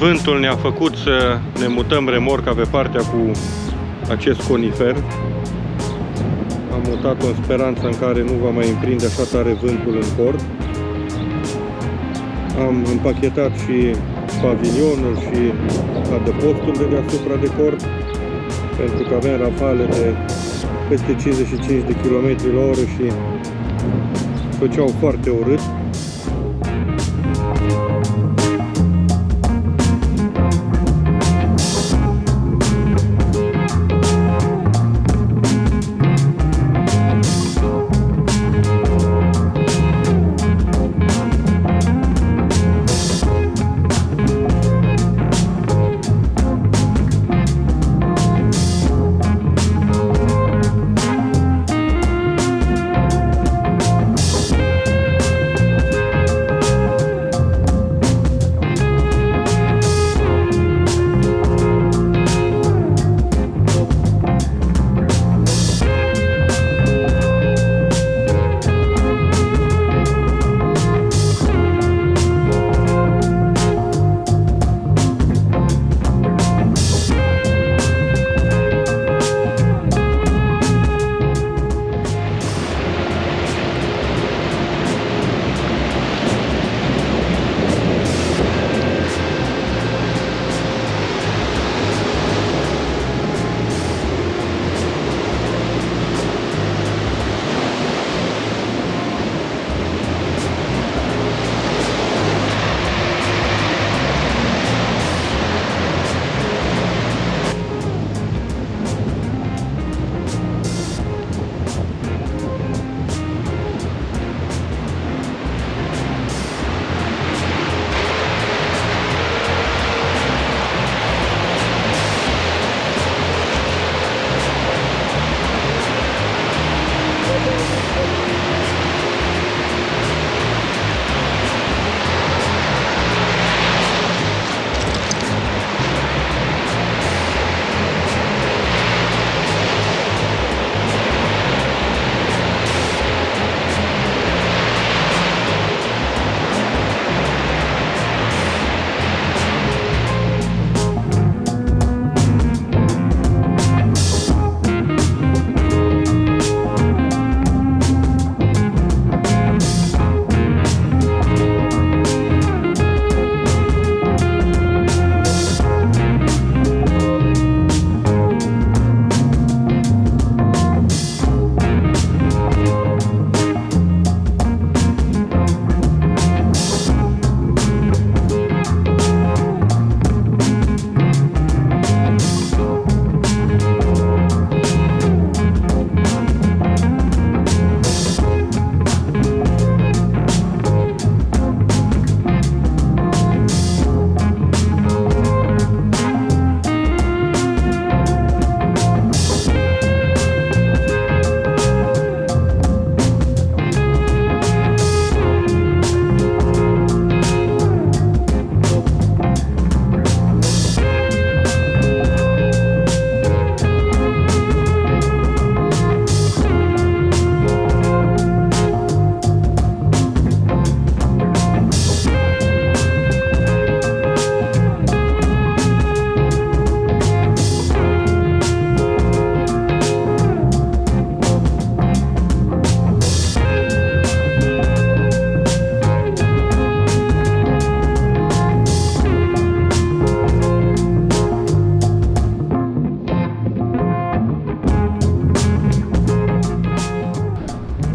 Vântul ne-a făcut să ne mutăm remorca pe partea cu acest conifer. Am mutat-o în speranța în care nu va mai împrinde așa tare vântul în port. Am împachetat și pavilionul și adăpostul de deasupra de cort, pentru că avem rafale de peste 55 de km la oră și făceau foarte urât.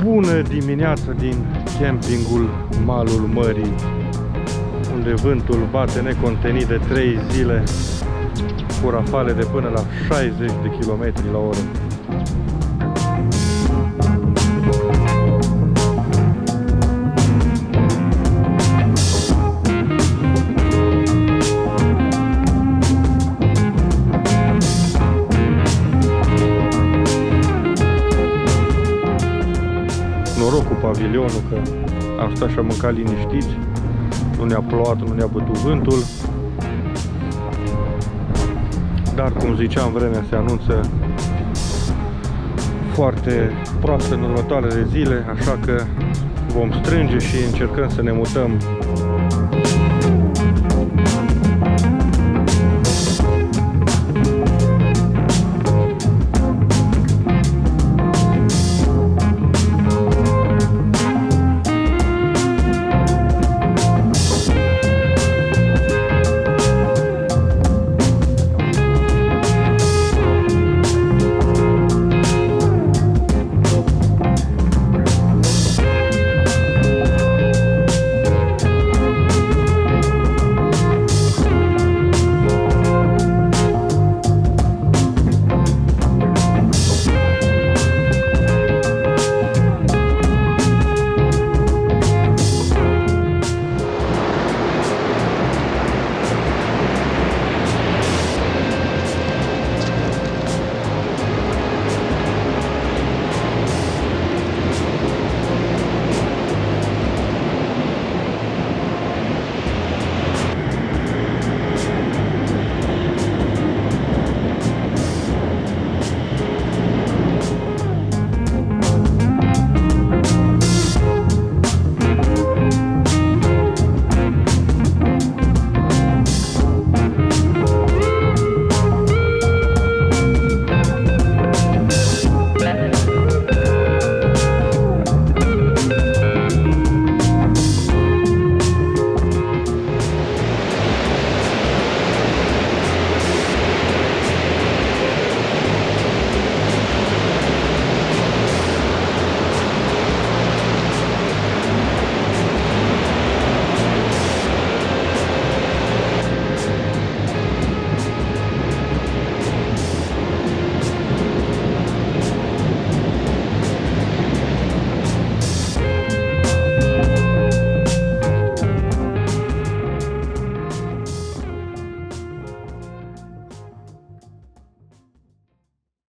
Bună dimineața din campingul Malul Mării, unde vântul bate necontenit de 3 zile cu rafale de până la 60 de km la oră. Noroc cu pavilionul că am stat și am mâncat liniștiți, nu ne-a plouat, nu ne-a bătut vântul, dar cum ziceam, vremea se anunță foarte proastă în următoarele zile, așa că vom strânge și încercăm să ne mutăm